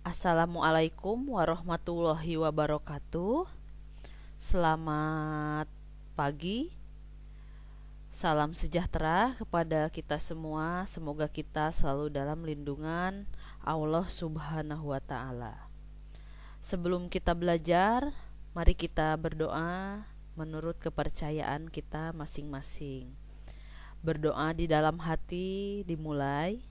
Assalamualaikum warahmatullahi wabarakatuh. Selamat pagi. Salam sejahtera kepada kita semua. Semoga kita selalu dalam lindungan Allah Subhanahu wa taala. Sebelum kita belajar, mari kita berdoa menurut kepercayaan kita masing-masing. Berdoa di dalam hati dimulai.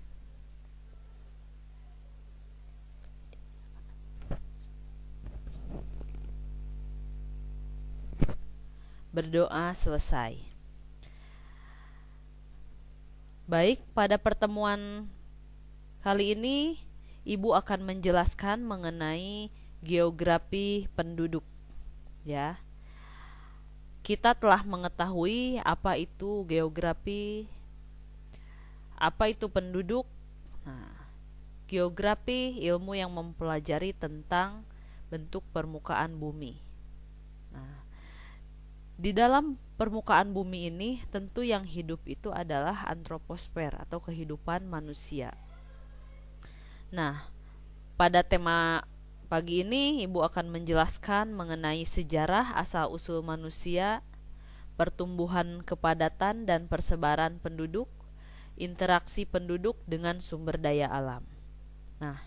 Berdoa selesai. Baik, pada pertemuan kali ini Ibu akan menjelaskan mengenai geografi penduduk, ya. Kita telah mengetahui apa itu geografi, apa itu penduduk. Nah, geografi ilmu yang mempelajari tentang bentuk permukaan bumi. Nah, di dalam permukaan bumi ini tentu yang hidup itu adalah antroposfer atau kehidupan manusia. Nah, pada tema pagi ini Ibu akan menjelaskan mengenai sejarah asal-usul manusia, pertumbuhan kepadatan dan persebaran penduduk, interaksi penduduk dengan sumber daya alam. Nah,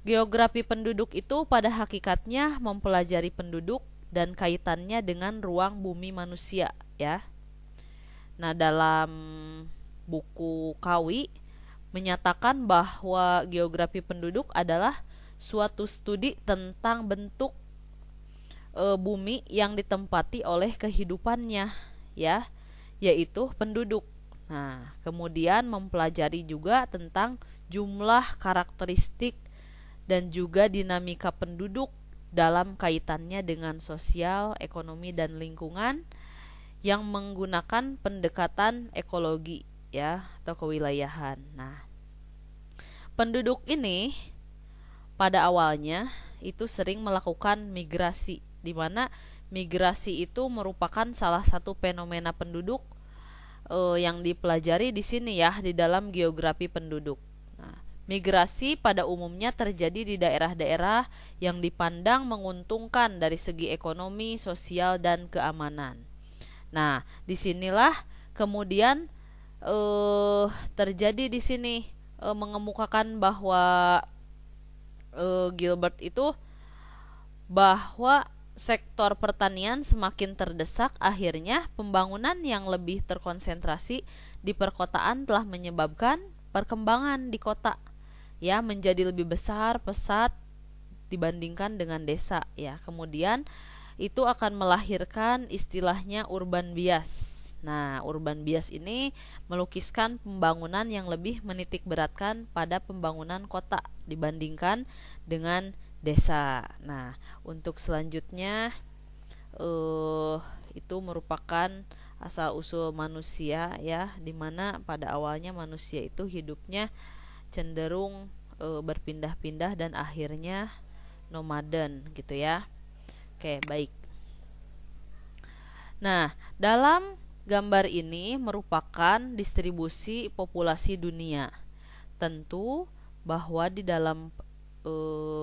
geografi penduduk itu pada hakikatnya mempelajari penduduk dan kaitannya dengan ruang bumi manusia, ya. Nah, dalam buku Kawi menyatakan bahwa geografi penduduk adalah suatu studi tentang bentuk bumi yang ditempati oleh kehidupannya, ya, yaitu penduduk. Nah, kemudian mempelajari juga tentang jumlah karakteristik dan juga dinamika penduduk dalam kaitannya dengan sosial, ekonomi, dan lingkungan yang menggunakan pendekatan ekologi, ya, atau kewilayahan. Nah, penduduk ini pada awalnya itu sering melakukan migrasi, di mana migrasi itu merupakan salah satu fenomena penduduk yang dipelajari di sini, ya, di dalam geografi penduduk. Migrasi pada umumnya terjadi di daerah-daerah yang dipandang menguntungkan dari segi ekonomi, sosial, dan keamanan. Nah, disinilah kemudian terjadi di sini mengemukakan bahwa Gilbert itu bahwa sektor pertanian semakin terdesak. Akhirnya pembangunan yang lebih terkonsentrasi di perkotaan telah menyebabkan perkembangan di kota, ya, menjadi lebih besar, pesat dibandingkan dengan desa, ya. Kemudian itu akan melahirkan istilahnya urban bias. Nah, urban bias ini melukiskan pembangunan yang lebih menitik beratkan pada pembangunan kota dibandingkan dengan desa. Nah, untuk selanjutnya itu merupakan asal usul manusia, ya, dimana pada awalnya manusia itu hidupnya cenderung berpindah-pindah dan akhirnya nomaden, gitu, ya. Oke, baik. Nah, dalam gambar ini merupakan distribusi populasi dunia. Tentu bahwa di dalam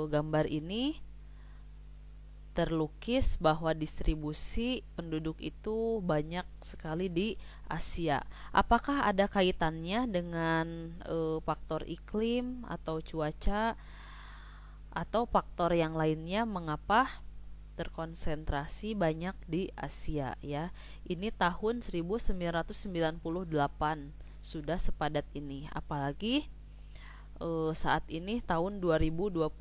gambar ini terlukis bahwa distribusi penduduk itu banyak sekali di Asia. Apakah ada kaitannya dengan faktor iklim atau cuaca atau faktor yang lainnya mengapa terkonsentrasi banyak di Asia, ya? Ini tahun 1998 sudah sepadat ini, apalagi saat ini tahun 2021,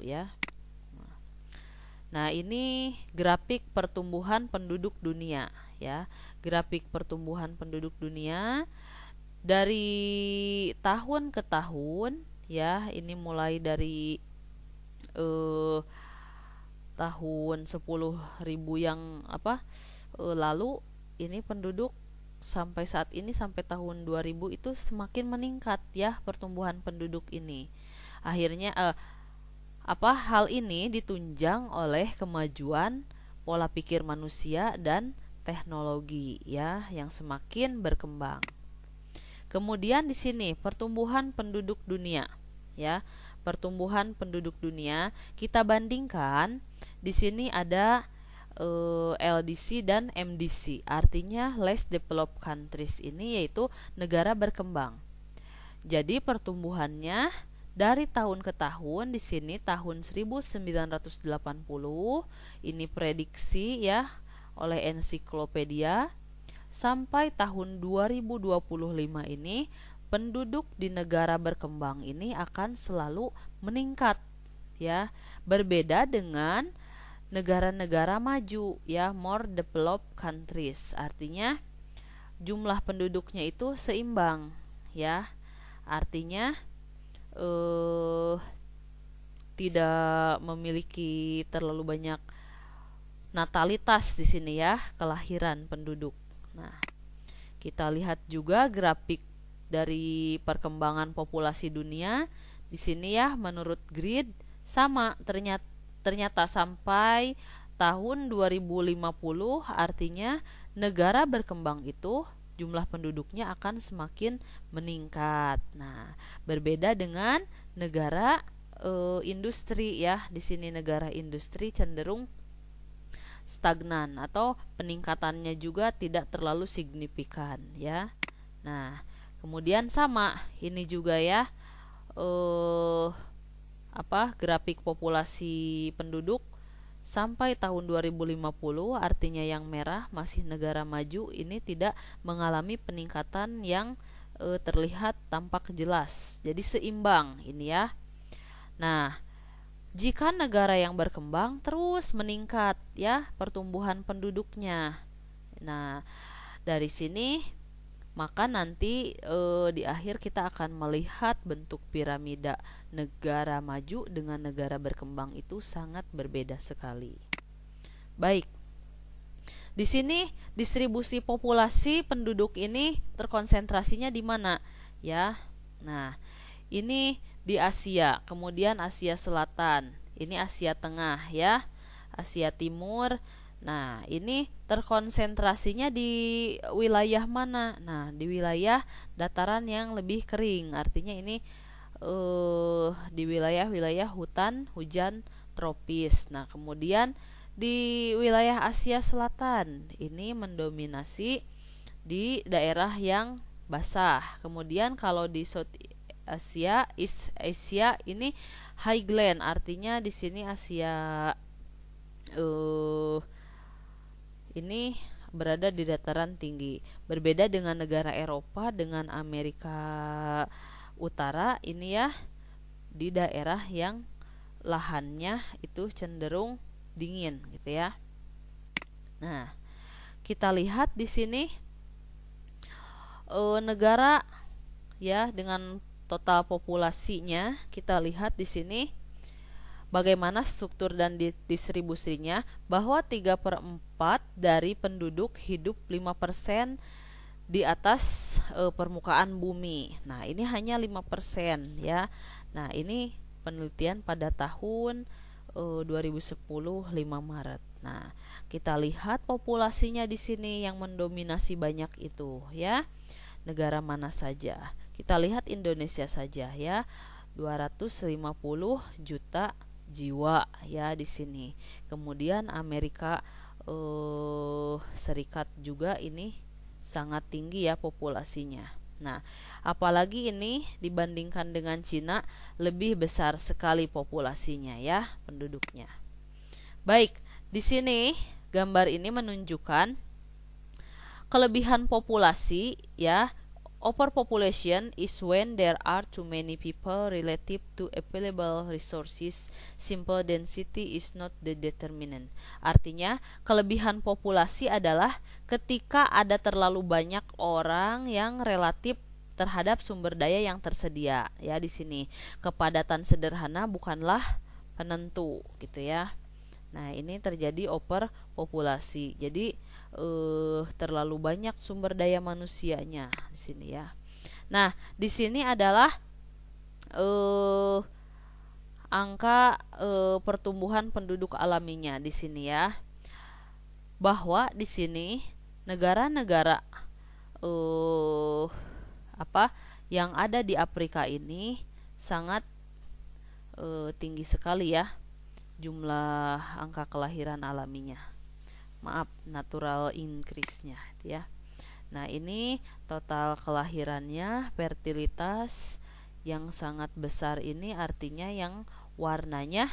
ya. Nah, ini grafik pertumbuhan penduduk dunia, ya. Grafik pertumbuhan penduduk dunia dari tahun ke tahun, ya. Ini mulai dari tahun 10.000 yang lalu, ini penduduk sampai saat ini sampai tahun 2000 itu semakin meningkat, ya, pertumbuhan penduduk ini. Akhirnya hal ini ditunjang oleh kemajuan pola pikir manusia dan teknologi, ya, yang semakin berkembang. Kemudian di sini pertumbuhan penduduk dunia, ya. pertumbuhan penduduk dunia, kita bandingkan di sini ada LDC dan MDC, artinya less developed countries, ini yaitu negara berkembang. Jadi pertumbuhannya dari tahun ke tahun, di sini tahun 1980 ini prediksi ya oleh ensiklopedia, sampai tahun 2025 ini penduduk di negara berkembang ini akan selalu meningkat ya, berbeda dengan negara-negara maju ya, more developed countries, artinya jumlah penduduknya itu seimbang ya, artinya tidak memiliki terlalu banyak natalitas di sini ya, kelahiran penduduk. Nah, kita lihat juga grafik dari perkembangan populasi dunia. Di sini ya, menurut grid sama ternyata sampai tahun 2050, artinya negara berkembang itu jumlah penduduknya akan semakin meningkat. Nah, berbeda dengan negara industri ya. Di sini negara industri cenderung stagnan atau peningkatannya juga tidak terlalu signifikan ya. Nah, kemudian sama ini juga ya, grafik populasi penduduk sampai tahun 2050, artinya yang merah masih negara maju, ini tidak mengalami peningkatan yang terlihat tampak jelas. Jadi seimbang ini ya. Nah, jika negara yang berkembang terus meningkat ya pertumbuhan penduduknya. Nah, dari sini maka nanti di akhir kita akan melihat bentuk piramida negara maju dengan negara berkembang itu sangat berbeda sekali. Baik. Di sini distribusi populasi penduduk ini terkonsentrasinya di mana? Ya. Nah, ini di Asia, kemudian Asia Selatan, ini Asia Tengah ya, Asia Timur. Nah, ini terkonsentrasinya di wilayah mana? Nah, di wilayah dataran yang lebih kering, artinya ini di wilayah-wilayah hujan tropis. Nah, kemudian di wilayah Asia Selatan ini mendominasi di daerah yang basah. Kemudian kalau di South Asia, East Asia ini highland, artinya di sini Asia ini berada di dataran tinggi. Berbeda dengan negara Eropa dengan Amerika Utara, ini ya di daerah yang lahannya itu cenderung dingin gitu ya. Nah, kita lihat di sini negara ya dengan total populasinya, kita lihat di sini bagaimana struktur dan distribusinya, bahwa 3/4 dari penduduk hidup 5% di atas permukaan bumi. Nah, ini hanya 5% ya. Nah, ini penelitian pada tahun 2010 5 Maret. Nah, kita lihat populasinya di sini yang mendominasi banyak itu ya. Negara mana saja? Kita lihat Indonesia saja ya. 250 juta jiwa ya di sini. Kemudian Amerika Serikat juga ini sangat tinggi ya populasinya. Nah, apalagi ini dibandingkan dengan Cina lebih besar sekali populasinya ya, penduduknya. Baik, di sini gambar ini menunjukkan kelebihan populasi ya. Overpopulation is when there are too many people relative to available resources. Simple density is not the determinant. Artinya, kelebihan populasi adalah ketika ada terlalu banyak orang yang relatif terhadap sumber daya yang tersedia. Ya, di sini kepadatan sederhana bukanlah penentu gitu ya. Nah, ini terjadi overpopulasi. Jadi terlalu banyak sumber daya manusianya di sini ya. Nah, di sini adalah angka pertumbuhan penduduk alaminya di sini ya. Bahwa di sini negara-negara yang ada di Afrika ini sangat tinggi sekali ya jumlah angka kelahiran alaminya. Maaf, natural increase-nya ya. Nah, ini total kelahirannya, fertilitas yang sangat besar ini artinya yang warnanya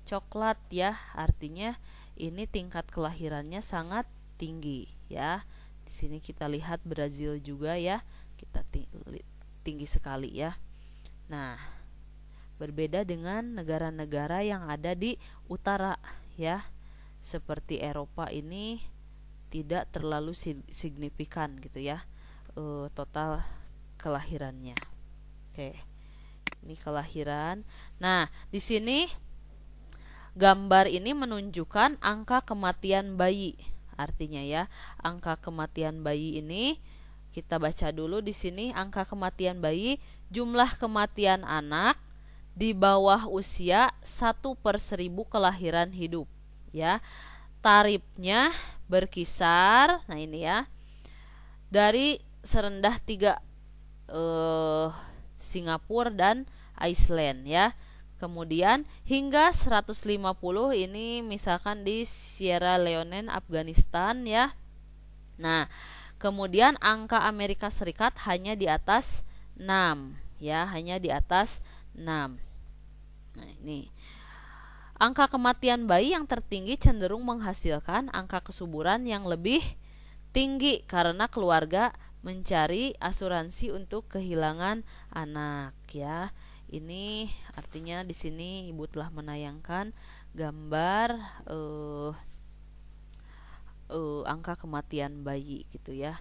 coklat ya, artinya ini tingkat kelahirannya sangat tinggi ya. Di sini kita lihat Brazil juga ya, kita tinggi sekali ya. Nah, berbeda dengan negara-negara yang ada di utara ya. Seperti Eropa ini tidak terlalu signifikan gitu ya total kelahirannya. Oke. Ini kelahiran. Nah, di sini gambar ini menunjukkan angka kematian bayi. Artinya ya, angka kematian bayi ini kita baca dulu di sini angka kematian bayi, jumlah kematian anak di bawah usia 1/1000 kelahiran hidup ya. Tarifnya berkisar, nah ini ya, dari serendah 3 Singapura dan Iceland ya. Kemudian hingga 150 ini misalkan di Sierra Leone, Afghanistan ya. Nah, kemudian angka Amerika Serikat hanya di atas 6 ya, hanya di atas 6. Nah, ini angka kematian bayi yang tertinggi cenderung menghasilkan angka kesuburan yang lebih tinggi karena keluarga mencari asuransi untuk kehilangan anak ya. Ini artinya di sini Ibu telah menayangkan gambar angka kematian bayi gitu ya.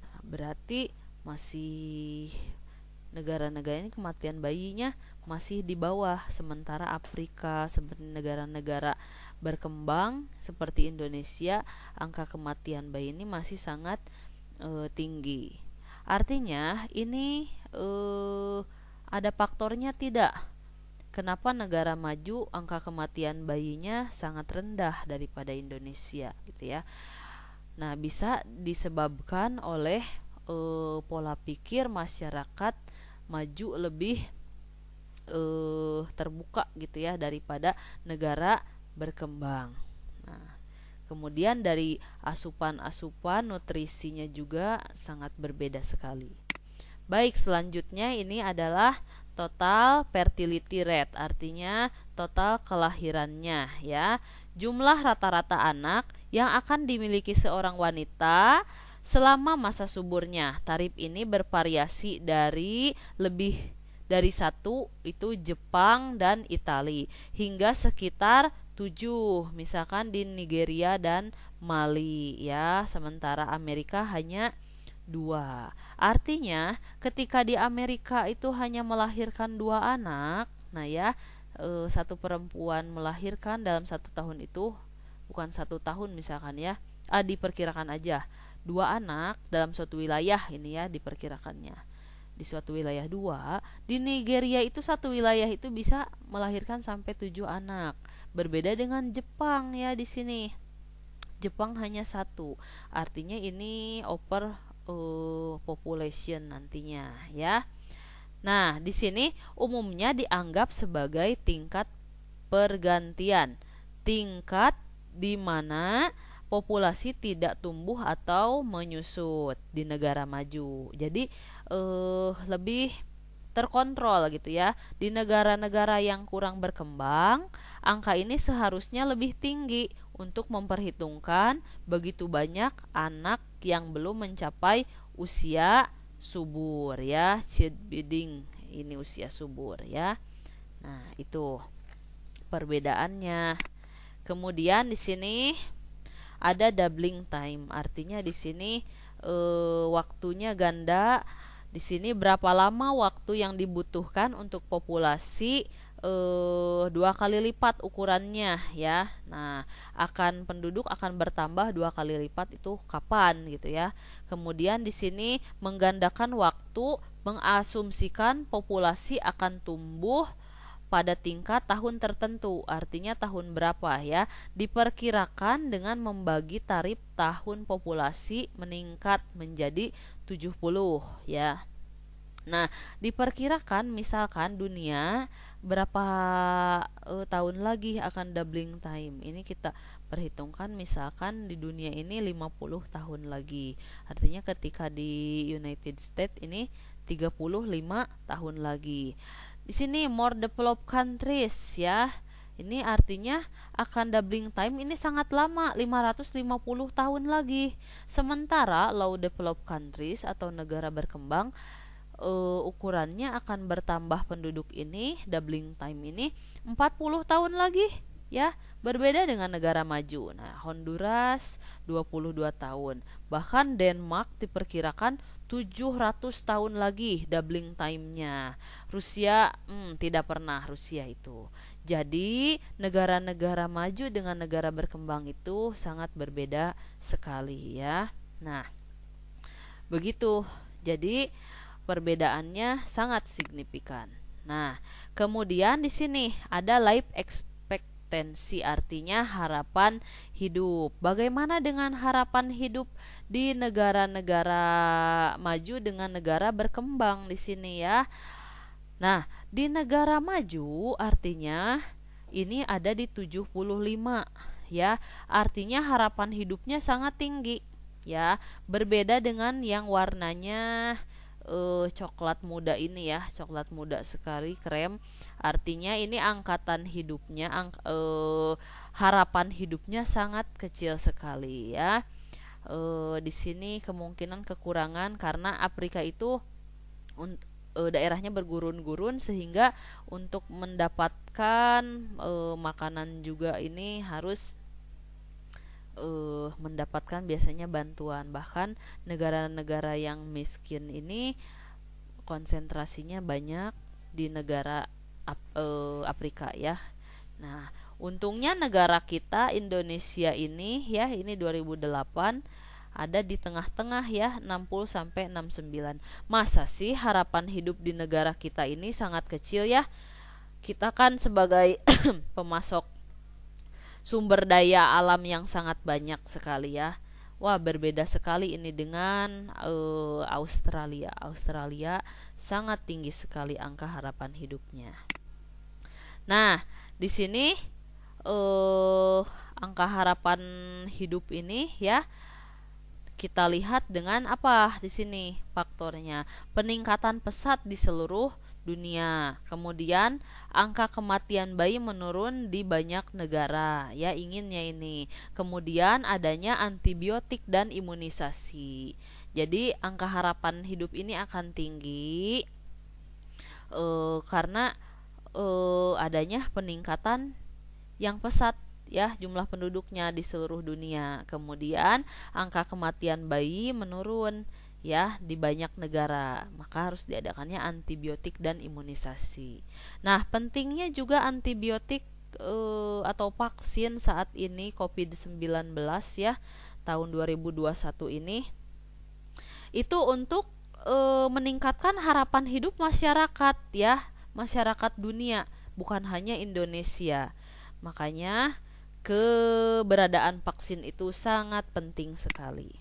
Nah, berarti masih negara-negara ini kematian bayinya masih di bawah, sementara Afrika seperti negara-negara berkembang seperti Indonesia angka kematian bayi ini masih sangat tinggi. Artinya ini ada faktornya tidak? Kenapa negara maju angka kematian bayinya sangat rendah daripada Indonesia gitu ya. Nah, bisa disebabkan oleh pola pikir masyarakat maju lebih terbuka gitu ya daripada negara berkembang. Nah, kemudian dari asupan nutrisinya juga sangat berbeda sekali. Baik, selanjutnya ini adalah total fertility rate, artinya total kelahirannya ya. Jumlah rata-rata anak yang akan dimiliki seorang wanita selama masa suburnya. Tarif ini bervariasi dari lebih dari 1 itu Jepang dan Italia hingga sekitar 7 misalkan di Nigeria dan Mali ya, sementara Amerika hanya 2. Artinya ketika di Amerika itu hanya melahirkan 2 anak, nah ya, satu perempuan melahirkan dalam 1 tahun itu bukan 1 tahun misalkan ya, diperkirakan aja 2 anak dalam suatu wilayah ini ya diperkirakannya. Di suatu wilayah 2, di Nigeria itu satu wilayah itu bisa melahirkan sampai 7 anak. Berbeda dengan Jepang ya di sini. Jepang hanya 1. Artinya ini over population nantinya ya. Nah, di sini umumnya dianggap sebagai tingkat pergantian. Tingkat di mana populasi tidak tumbuh atau menyusut di negara maju. Jadi lebih terkontrol gitu ya. Di negara-negara yang kurang berkembang, angka ini seharusnya lebih tinggi untuk memperhitungkan begitu banyak anak yang belum mencapai usia subur ya, childbearing ini usia subur ya. Nah, itu perbedaannya. Kemudian di sini ada doubling time, artinya di sini waktunya ganda. Di sini berapa lama waktu yang dibutuhkan untuk populasi 2 kali lipat ukurannya ya. Nah, penduduk akan bertambah 2 kali lipat itu kapan gitu ya. Kemudian di sini menggandakan waktu, mengasumsikan populasi akan tumbuh pada tingkat tahun tertentu, artinya tahun berapa ya, diperkirakan dengan membagi tarif tahun populasi meningkat menjadi 70 ya. Nah, diperkirakan misalkan dunia berapa tahun lagi akan doubling time. Ini kita perhitungkan misalkan di dunia ini 50 tahun lagi. Artinya ketika di United States ini 35 tahun lagi. Di sini more developed countries ya. Ini artinya akan doubling time ini sangat lama, 550 tahun lagi. Sementara low developed countries atau negara berkembang ukurannya akan bertambah penduduk ini, doubling time ini 40 tahun lagi ya, berbeda dengan negara maju. Nah, Honduras 22 tahun. Bahkan Denmark diperkirakan 700 tahun lagi doubling time-nya. Rusia tidak pernah Rusia itu. Jadi, negara-negara maju dengan negara berkembang itu sangat berbeda sekali ya. Nah, begitu. Jadi, perbedaannya sangat signifikan. Nah, kemudian di sini ada life expectancy, artinya harapan hidup. Bagaimana dengan harapan hidup di negara-negara maju dengan negara berkembang di sini ya? Nah, di negara maju artinya ini ada di 75 ya. Artinya harapan hidupnya sangat tinggi ya. Berbeda dengan yang warnanya coklat muda ini ya, coklat muda sekali, krem. Artinya ini angkatan hidupnya harapan hidupnya sangat kecil sekali ya. Di sini kemungkinan kekurangan karena Afrika itu daerahnya bergurun-gurun sehingga untuk mendapatkan makanan juga ini harus mendapatkan biasanya bantuan. Bahkan negara-negara yang miskin ini konsentrasinya banyak di negara Afrika ya. Nah, untungnya negara kita Indonesia ini ya, ini 2008 ada di tengah-tengah ya, 60 sampai 69. Masa sih harapan hidup di negara kita ini sangat kecil ya? Kita kan sebagai pemasok sumber daya alam yang sangat banyak sekali ya. Wah, berbeda sekali ini dengan Australia. Australia sangat tinggi sekali angka harapan hidupnya. Nah, di sini angka harapan hidup ini ya kita lihat dengan apa di sini faktornya? Peningkatan pesat di seluruh dunia. Kemudian angka kematian bayi menurun di banyak negara ya, inginnya ini. Kemudian adanya antibiotik dan imunisasi. Jadi angka harapan hidup ini akan tinggi karena adanya peningkatan yang pesat ya jumlah penduduknya di seluruh dunia. Kemudian angka kematian bayi menurun ya di banyak negara, maka harus diadakannya antibiotik dan imunisasi. Nah, pentingnya juga antibiotik atau vaksin saat ini COVID-19 ya tahun 2021 ini itu untuk meningkatkan harapan hidup masyarakat ya, masyarakat dunia, bukan hanya Indonesia. Makanya keberadaan vaksin itu sangat penting sekali.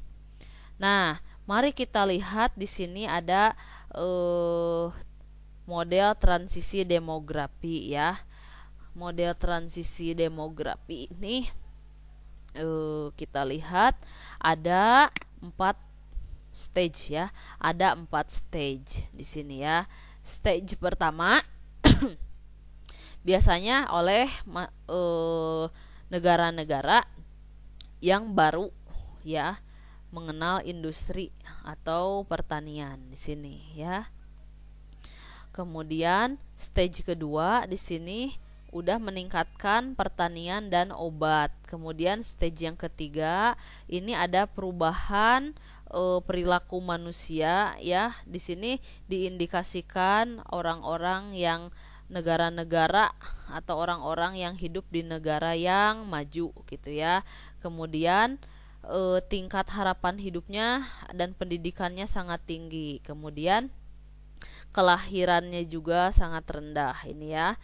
Nah, mari kita lihat di sini ada model transisi demografi ya. Model transisi demografi ini kita lihat ada 4 stage ya. Ada 4 stage di sini ya. Stage pertama biasanya oleh negara-negara yang baru ya mengenal industri atau pertanian di sini ya. Kemudian stage kedua di sini udah meningkatkan pertanian dan obat. Kemudian stage yang ketiga ini ada perubahan perilaku manusia ya. Di sini diindikasikan orang-orang yang negara-negara atau orang-orang yang hidup di negara yang maju gitu ya. Kemudian tingkat harapan hidupnya dan pendidikannya sangat tinggi. Kemudian kelahirannya juga sangat rendah ini ya.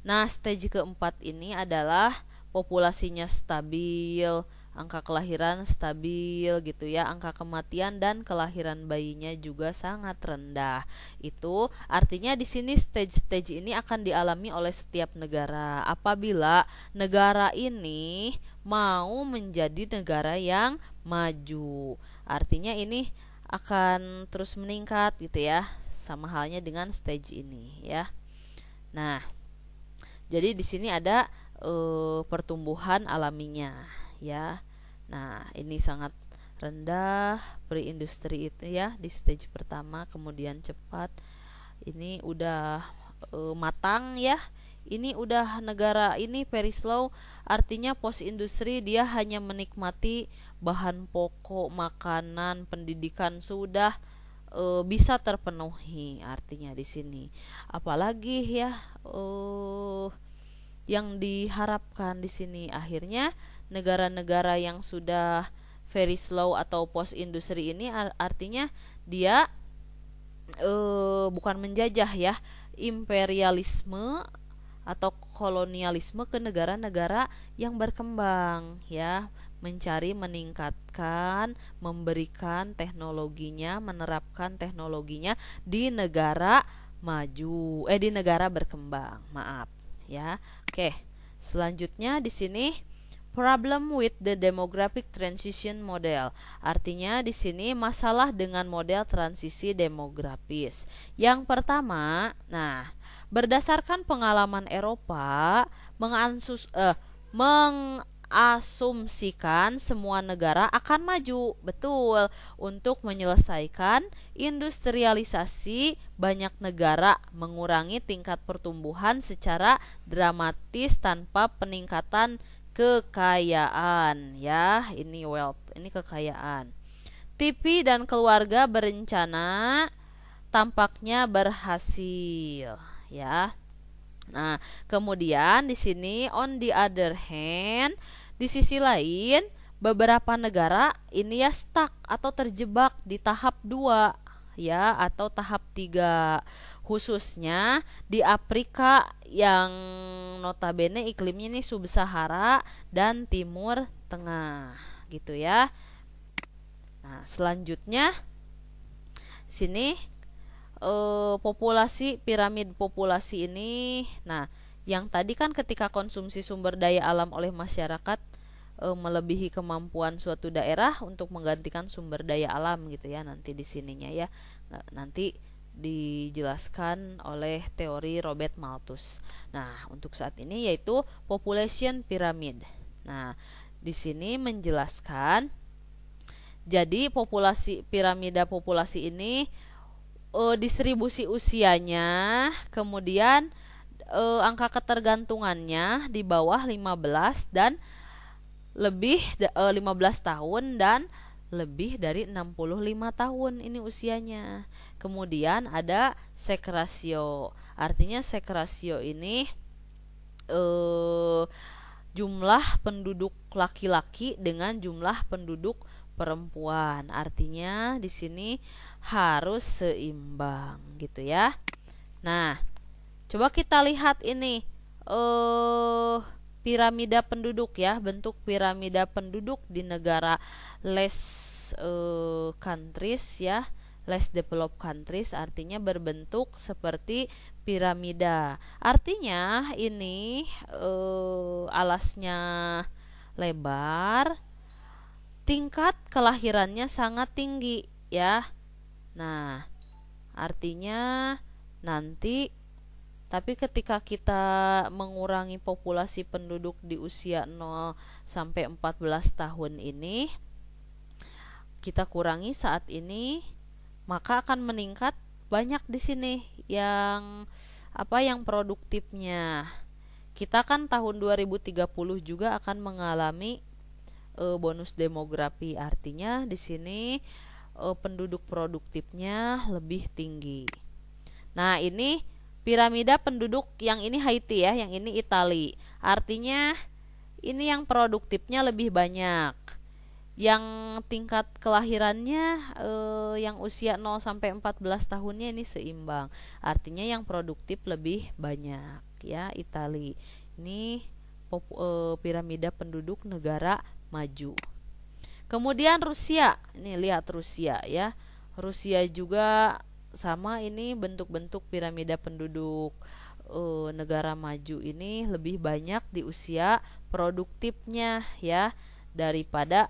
Nah, stage keempat ini adalah populasinya stabil, angka kelahiran stabil gitu ya, angka kematian dan kelahiran bayinya juga sangat rendah. Itu artinya di sini stage-stage ini akan dialami oleh setiap negara apabila negara ini mau menjadi negara yang maju. Artinya ini akan terus meningkat gitu ya, sama halnya dengan stage ini ya. Nah, jadi di sini ada pertumbuhan alaminya ya. Nah, ini sangat rendah pre-industri itu ya di stage pertama, kemudian cepat. Ini udah matang ya. Ini udah negara ini very slow, artinya post industri dia hanya menikmati bahan pokok, makanan, pendidikan sudah bisa terpenuhi artinya di sini. Apalagi ya yang diharapkan di sini akhirnya negara-negara yang sudah very slow atau post industri ini artinya dia bukan menjajah ya, imperialisme atau kolonialisme ke negara-negara yang berkembang ya, mencari meningkatkan, memberikan teknologinya, menerapkan teknologinya di negara maju, di negara berkembang, maaf ya. Oke, selanjutnya di sini problem with the demographic transition model. Artinya di sini masalah dengan model transisi demografis. Yang pertama, nah, berdasarkan pengalaman Eropa mengasumsikan semua negara akan maju, betul, untuk menyelesaikan industrialisasi. Banyak negara mengurangi tingkat pertumbuhan secara dramatis tanpa peningkatan kekayaan ya, ini wealth, ini kekayaan. TV dan keluarga berencana tampaknya berhasil ya. Nah, kemudian di sini on the other hand, di sisi lain beberapa negara ini ya stuck atau terjebak di tahap 2 ya, atau tahap 3, khususnya di Afrika yang notabene iklimnya ini sub-Sahara dan Timur Tengah gitu ya. Nah, selanjutnya sini populasi, piramid populasi ini. Nah, yang tadi kan ketika konsumsi sumber daya alam oleh masyarakat melebihi kemampuan suatu daerah untuk menggantikan sumber daya alam gitu ya, nanti di sininya ya. Nanti dijelaskan oleh teori Robert Malthus. Nah, untuk saat ini yaitu population pyramid. Nah, di sini menjelaskan jadi piramida populasi ini distribusi usianya, kemudian angka ketergantungannya di bawah 15 dan lebih 15 tahun dan lebih dari 65 tahun ini usianya. Kemudian ada sex ratio. Artinya sex ratio ini jumlah penduduk laki-laki dengan jumlah penduduk perempuan. Artinya di sini harus seimbang gitu ya. Nah, coba kita lihat ini piramida penduduk ya, bentuk piramida penduduk di negara less countries ya, less developed countries, artinya berbentuk seperti piramida. Artinya ini alasnya lebar, tingkat kelahirannya sangat tinggi ya. Nah, artinya nanti tapi ketika kita mengurangi populasi penduduk di usia 0 sampai 14 tahun ini, kita kurangi saat ini, maka akan meningkat banyak di sini yang yang produktifnya. Kita kan tahun 2030 juga akan mengalami bonus demografi. Artinya di sini penduduk produktifnya lebih tinggi. Nah, ini piramida penduduk yang ini Haiti ya, yang ini Itali. Artinya ini yang produktifnya lebih banyak. Yang tingkat kelahirannya yang usia 0 sampai 14 tahunnya ini seimbang. Artinya yang produktif lebih banyak ya, Itali. Ini piramida penduduk negara maju. Kemudian Rusia, ini lihat Rusia ya. Rusia juga sama, ini bentuk-bentuk piramida penduduk negara maju ini lebih banyak di usia produktifnya ya daripada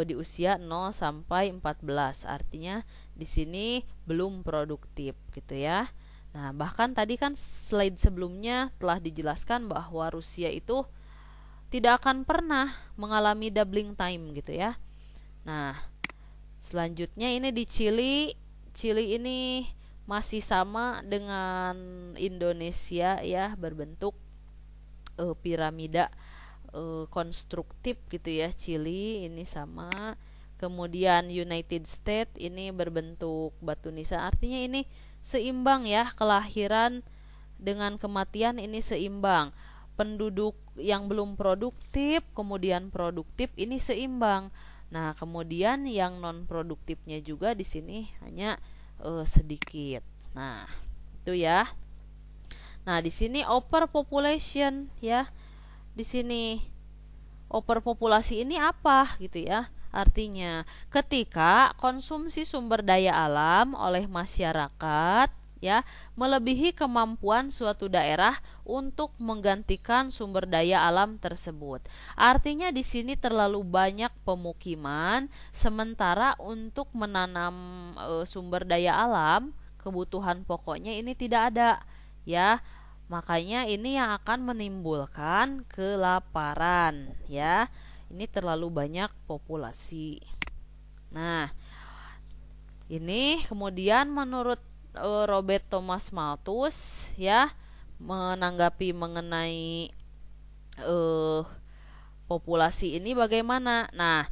di usia 0 sampai 14. Artinya di sini belum produktif gitu ya. Nah, bahkan tadi kan slide sebelumnya telah dijelaskan bahwa Rusia itu tidak akan pernah mengalami doubling time gitu ya. Nah, selanjutnya ini di Chili. Chili ini masih sama dengan Indonesia ya, berbentuk piramida konstruktif gitu ya. Chili ini sama. Kemudian United States ini berbentuk batu nisan. Artinya ini seimbang ya, kelahiran dengan kematian ini seimbang. Penduduk yang belum produktif kemudian produktif ini seimbang. Nah, kemudian yang non produktifnya juga di sini hanya sedikit. Nah, itu ya. Nah, di sini overpopulation ya. Di sini overpopulasi ini apa gitu ya? Artinya ketika konsumsi sumber daya alam oleh masyarakat ya melebihi kemampuan suatu daerah untuk menggantikan sumber daya alam tersebut. Artinya di sini terlalu banyak pemukiman sementara untuk menanam sumber daya alam, kebutuhan pokoknya ini tidak ada ya. Makanya ini yang akan menimbulkan kelaparan ya. Ini terlalu banyak populasi. Nah, ini kemudian menurut Robert Thomas Malthus ya menanggapi mengenai populasi ini bagaimana. Nah,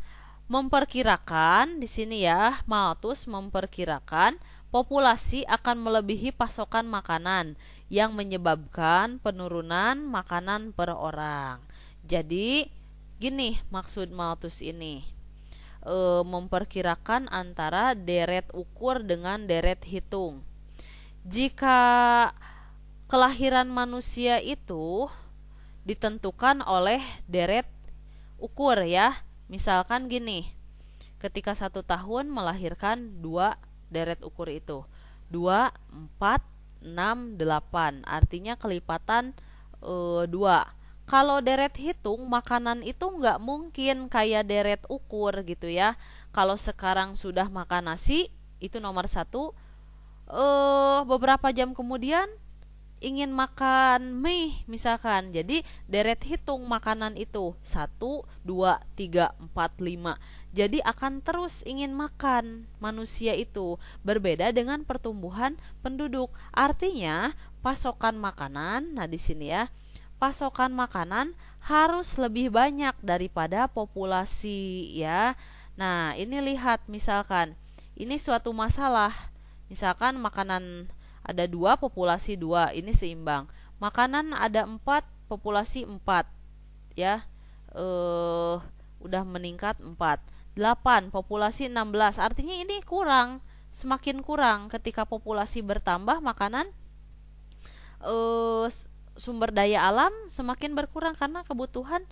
memperkirakan di sini ya, Malthus memperkirakan populasi akan melebihi pasokan makanan yang menyebabkan penurunan makanan per orang. Jadi gini maksud Malthus ini, memperkirakan antara deret ukur dengan deret hitung. Jika kelahiran manusia itu ditentukan oleh deret ukur ya, misalkan gini, ketika 1 tahun melahirkan 2 deret ukur itu 2, 4, 6, 8, artinya kelipatan 2. Kalau deret hitung makanan itu nggak mungkin kayak deret ukur gitu ya. Kalau sekarang sudah makan nasi itu nomor 1, beberapa jam kemudian ingin makan mie misalkan, jadi deret hitung makanan itu 1, 2, 3, 4, 5. Jadi akan terus ingin makan manusia itu, berbeda dengan pertumbuhan penduduk. Artinya pasokan makanan, nah di sini ya, pasokan makanan harus lebih banyak daripada populasi ya. Nah, ini lihat misalkan ini suatu masalah. Misalkan makanan ada 2, populasi 2, ini seimbang. Makanan ada 4, populasi 4 ya. Udah meningkat 4. 8, populasi 16. Artinya ini kurang, semakin kurang. Ketika populasi bertambah, makanan sumber daya alam semakin berkurang karena kebutuhan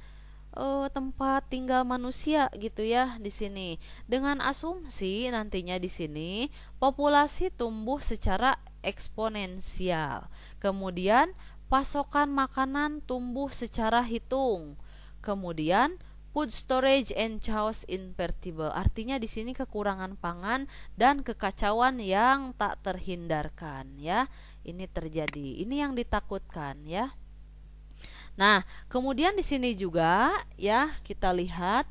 tempat tinggal manusia gitu ya di sini. Dengan asumsi nantinya di sini populasi tumbuh secara eksponensial. Kemudian pasokan makanan tumbuh secara hitung. Kemudian food storage and chaos invertible. Artinya di sini kekurangan pangan dan kekacauan yang tak terhindarkan ya. Ini terjadi. Ini yang ditakutkan ya. Nah, kemudian di sini juga ya kita lihat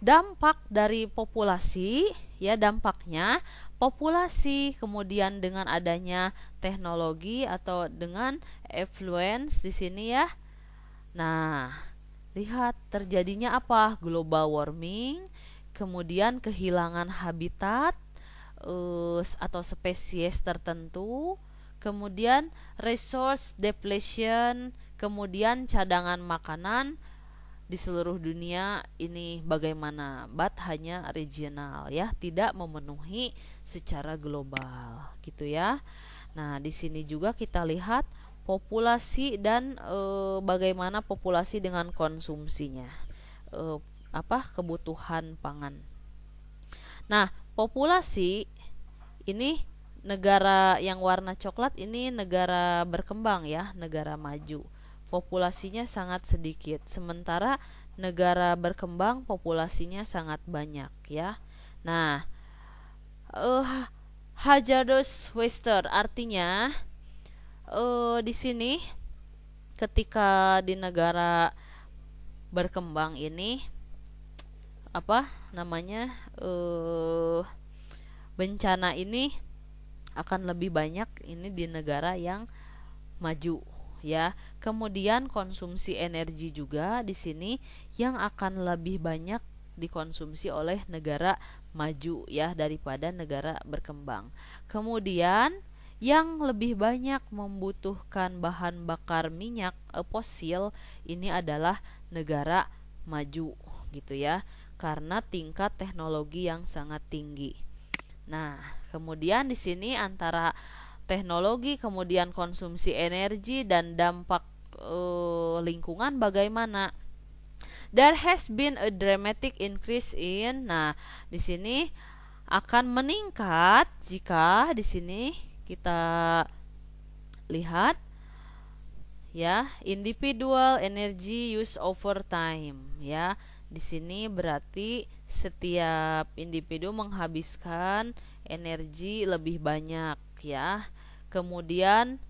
dampak dari populasi ya, dampaknya populasi kemudian dengan adanya teknologi atau dengan influence di sini ya. Nah, lihat terjadinya apa? Global warming, kemudian kehilangan habitat atau spesies tertentu, kemudian resource depletion, kemudian cadangan makanan di seluruh dunia ini bagaimana? But hanya regional ya, tidak memenuhi secara global gitu ya. Nah, di sini juga kita lihat populasi dan bagaimana populasi dengan konsumsinya, kebutuhan pangan. Nah, populasi ini negara yang warna coklat ini negara berkembang ya, negara maju. Populasinya sangat sedikit, sementara negara berkembang populasinya sangat banyak ya. Nah, hazardous waste artinya di sini ketika di negara berkembang ini bencana ini akan lebih banyak ini di negara yang maju ya. Kemudian konsumsi energi juga di sini yang akan lebih banyak dikonsumsi oleh negara maju ya daripada negara berkembang. Kemudian yang lebih banyak membutuhkan bahan bakar minyak fosil ini adalah negara maju gitu ya, karena tingkat teknologi yang sangat tinggi. Nah, kemudian di sini antara teknologi, kemudian konsumsi energi dan dampak lingkungan bagaimana? There has been a dramatic increase in. Nah, di sini akan meningkat jika di sini kita lihat ya, individual energy use over time ya. Di sini berarti setiap individu menghabiskan energi lebih banyak ya. Kemudian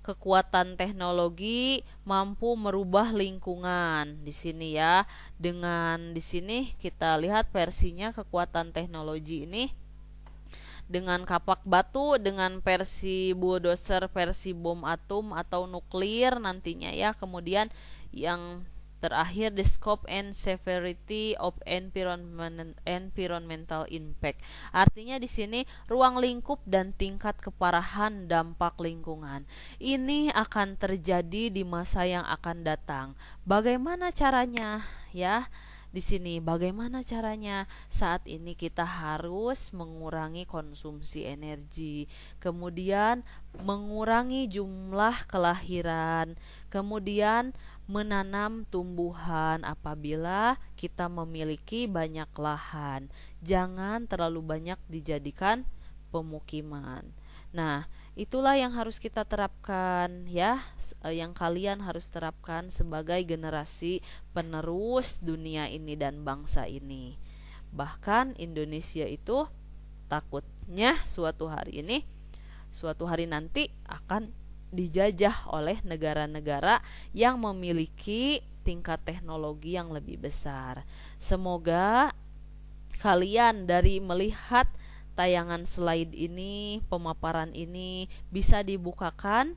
kekuatan teknologi mampu merubah lingkungan di sini ya. Dengan di sini kita lihat versinya kekuatan teknologi ini dengan kapak batu, dengan versi bulldozer, versi bom atom atau nuklir nantinya ya. Kemudian yang terakhir, the scope and severity of environmental impact. Artinya di sini ruang lingkup dan tingkat keparahan dampak lingkungan. Ini akan terjadi di masa yang akan datang. Bagaimana caranya ya? Di sini bagaimana caranya? Saat ini kita harus mengurangi konsumsi energi, kemudian mengurangi jumlah kelahiran, kemudian menanam tumbuhan apabila kita memiliki banyak lahan. Jangan terlalu banyak dijadikan pemukiman. Nah, itulah yang harus kita terapkan ya, yang kalian harus terapkan sebagai generasi penerus dunia ini dan bangsa ini. Bahkan Indonesia itu takutnya suatu hari nanti akan dijajah oleh negara-negara yang memiliki tingkat teknologi yang lebih besar. Semoga kalian dari melihat tayangan slide ini, pemaparan ini bisa dibukakan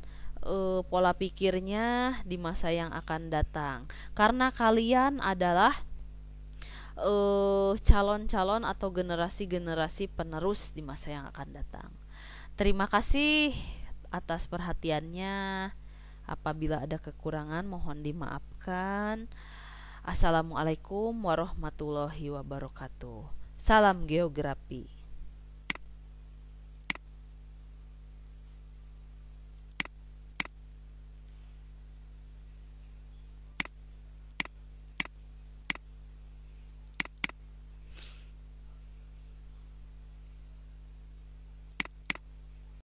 pola pikirnya di masa yang akan datang. Karena kalian adalah calon-calon atau generasi-generasi penerus di masa yang akan datang. Terima kasih atas perhatiannya. Apabila ada kekurangan mohon dimaafkan. Assalamualaikum warahmatullahi wabarakatuh. Salam geografi.